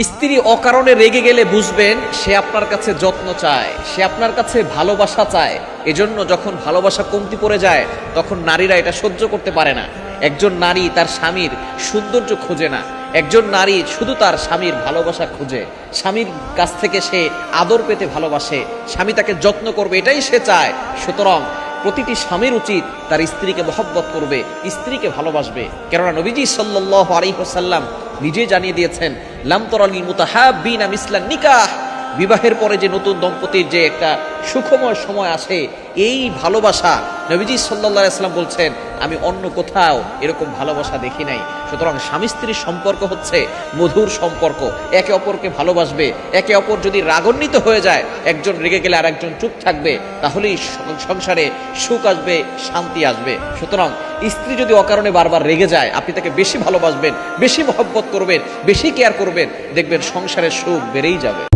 স্ত্রী অকারণে রেগে গেলে বুঝবেন সে আপনার কাছে যত্ন চায়, সে আপনার কাছে ভালোবাসা চায়। এজন্য যখন ভালোবাসা কমতি পড়ে যায় তখন নারীরা এটা সহ্য করতে পারে না। একজন নারী তার স্বামীর সৌন্দর্য খোঁজে না, একজন নারী শুধু তার স্বামীর ভালোবাসা খোঁজে। স্বামীর কাছ থেকে সে আদর পেতে ভালোবাসে, স্বামী তাকে যত্ন করবে এটাই সে চায়। সুতরাং প্রতিটি স্বামীর উচিত তার স্ত্রীকে মহব্বত করবে, স্ত্রীকে ভালোবাসবে। কেননা নবীজি সাল্লাল্লাহু আলাইহি ওয়াসাল্লাম নিজে জানিয়ে দিয়েছেন, লাম তারালিল মুতাহাব্বিনা মিসলান নিকাহ। বিবাহের পরে যে নতুন দম্পতির যে একটা সুখময় সময় আসে, এই ভালোবাসা নবীজি সাল্লাল্লাহু আলাইহি ওয়াসাল্লাম বলছেন আমি অন্য কোথাও এরকম ভালোবাসা দেখি নাই। সুতরাং স্বামী স্ত্রীর সম্পর্ক হচ্ছে মধুর সম্পর্ক, একে অপরকে ভালোবাসবে। একে অপর যদি রাগান্বিত হয়ে যায়, একজন রেগে গেলে আর একজন চুপ থাকবে, তাহলেই সংসারে সুখ আসবে, শান্তি আসবে। সুতরাং স্ত্রী যদি অকারণে বারবার রেগে যায়, আপনি তাকে বেশি ভালোবাসবেন, বেশি মহব্বত করবেন, বেশি কেয়ার করবেন, দেখবেন সংসারের সুখ বেড়েই যাবে।